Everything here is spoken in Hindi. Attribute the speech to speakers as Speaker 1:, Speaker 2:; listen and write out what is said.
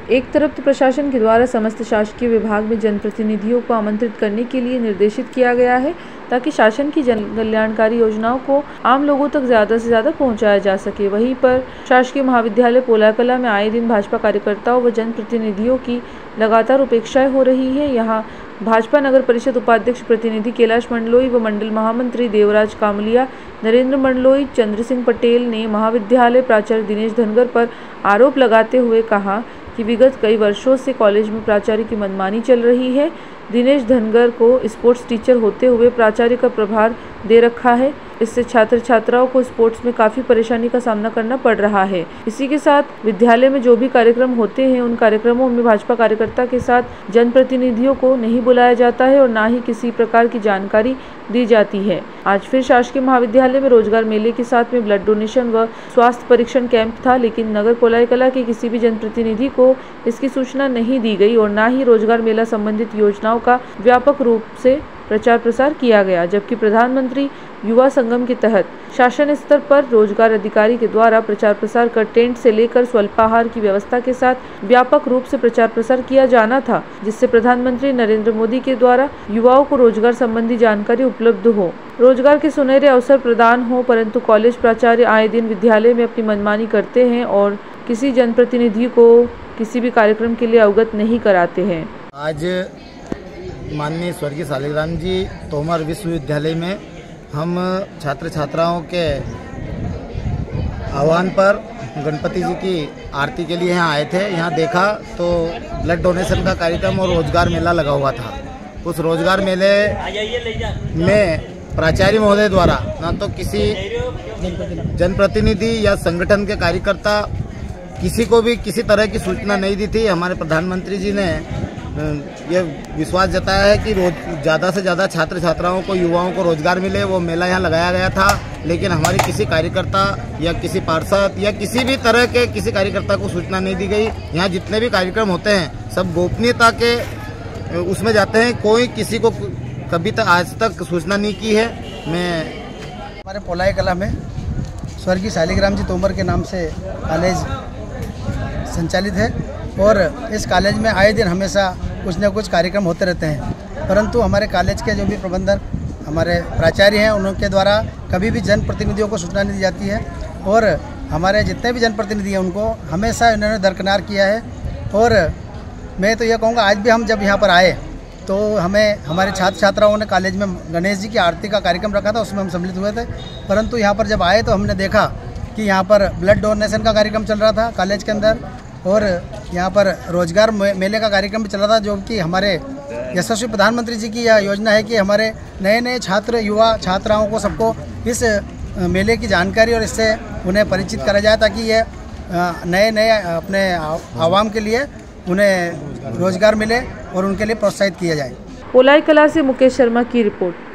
Speaker 1: एक तरफ तो प्रशासन के द्वारा समस्त शासकीय विभाग में जनप्रतिनिधियों को आमंत्रित करने के लिए निर्देशित किया गया है ताकि शासन की जन कल्याणकारी योजनाओं को आम लोगों तक ज़्यादा से ज़्यादा पहुंचाया जा सके। वहीं पर शासकीय महाविद्यालय पोलायकला में आए दिन भाजपा कार्यकर्ताओं व जनप्रतिनिधियों की लगातार उपेक्षाएं हो रही है। यहाँ भाजपा नगर परिषद उपाध्यक्ष प्रतिनिधि कैलाश मंडलोई व मंडल महामंत्री देवराज कामलिया, नरेंद्र मंडलोई, चंद्र सिंह पटेल ने महाविद्यालय प्राचार्य दिनेश धनगर पर आरोप लगाते हुए कहा कि विगत कई वर्षों से कॉलेज में प्राचार्य की मनमानी चल रही है। दिनेश धनगर को स्पोर्ट्स टीचर होते हुए प्राचार्य का प्रभार दे रखा है। इससे छात्र छात्राओं को स्पोर्ट्स में काफ़ी परेशानी का सामना करना पड़ रहा है। इसी के साथ विद्यालय में जो भी कार्यक्रम होते हैं उन कार्यक्रमों में भाजपा कार्यकर्ता के साथ जनप्रतिनिधियों को नहीं बुलाया जाता है और ना ही किसी प्रकार की जानकारी दी जाती है। आज फिर शासकीय महाविद्यालय में रोजगार मेले के साथ में ब्लड डोनेशन व स्वास्थ्य परीक्षण कैंप था, लेकिन नगर पोलायकला के किसी भी जनप्रतिनिधि को इसकी सूचना नहीं दी गई और ना ही रोजगार मेला संबंधित योजनाओं का व्यापक रूप से प्रचार प्रसार किया गया। जबकि प्रधानमंत्री युवा संगम के तहत शासन स्तर पर रोजगार अधिकारी के द्वारा प्रचार प्रसार कर टेंट से लेकर स्वल्पाहार की व्यवस्था के साथ व्यापक रूप से प्रचार प्रसार किया जाना था, जिससे प्रधानमंत्री नरेंद्र मोदी के द्वारा युवाओं को रोजगार संबंधी जानकारी उपलब्ध हो, रोजगार के सुनहरे अवसर प्रदान हो। परंतु कॉलेज प्राचार्य आए दिन विद्यालय में अपनी मनमानी करते हैं और किसी जनप्रतिनिधि को किसी भी कार्यक्रम के लिए अवगत नहीं कराते हैं।
Speaker 2: आज माननीय स्वर्गीय शालिग्राम जी तोमर विश्वविद्यालय में हम छात्र छात्राओं के आह्वान पर गणपति जी की आरती के लिए यहाँ आए थे। यहाँ देखा तो ब्लड डोनेशन का कार्यक्रम और रोजगार मेला लगा हुआ था। उस रोजगार मेले में प्राचार्य महोदय द्वारा ना तो किसी जनप्रतिनिधि या संगठन के कार्यकर्ता किसी को भी किसी तरह की सूचना नहीं दी थी। हमारे प्रधानमंत्री जी ने ये विश्वास जताया है कि ज़्यादा से ज़्यादा छात्र छात्राओं को युवाओं को रोजगार मिले। वो मेला यहाँ लगाया गया था, लेकिन हमारे किसी कार्यकर्ता या किसी पार्षद या किसी भी तरह के किसी कार्यकर्ता को सूचना नहीं दी गई। यहाँ जितने भी कार्यक्रम होते हैं सब गोपनीयता के उसमें जाते हैं। कोई किसी को कभी तक आज तक सूचना नहीं की है।
Speaker 3: हमारे पोलायकला में स्वर्गीय शालिग्राम जी तोमर के नाम से कॉलेज संचालित है और इस कॉलेज में आए दिन हमेशा कुछ न कुछ कार्यक्रम होते रहते हैं, परंतु हमारे कॉलेज के जो भी प्रबंधक हमारे प्राचार्य हैं उनके द्वारा कभी भी जनप्रतिनिधियों को सूचना नहीं दी जाती है और हमारे जितने भी जनप्रतिनिधि हैं उनको हमेशा इन्होंने दरकिनार किया है। और मैं तो ये कहूँगा आज भी हम जब यहाँ पर आए तो हमें हमारे छात्र छात्राओं ने कॉलेज में गणेश जी की आरती का कार्यक्रम रखा था, उसमें हम सम्मिलित हुए थे। परंतु यहाँ पर जब आए तो हमने देखा कि यहाँ पर ब्लड डोनेशन का कार्यक्रम चल रहा था कॉलेज के अंदर और यहाँ पर रोजगार मेले का कार्यक्रम भी चल रहा था, जो कि हमारे यशस्वी प्रधानमंत्री जी की यह योजना है कि हमारे नए नए छात्र युवा छात्राओं को सबको इस मेले की जानकारी और इससे उन्हें परिचित करा जाए ताकि ये नए नए अपने आवाम के लिए उन्हें रोजगार मिले और उनके लिए प्रोत्साहित किया जाए।
Speaker 1: पोलायकला से मुकेश शर्मा की रिपोर्ट।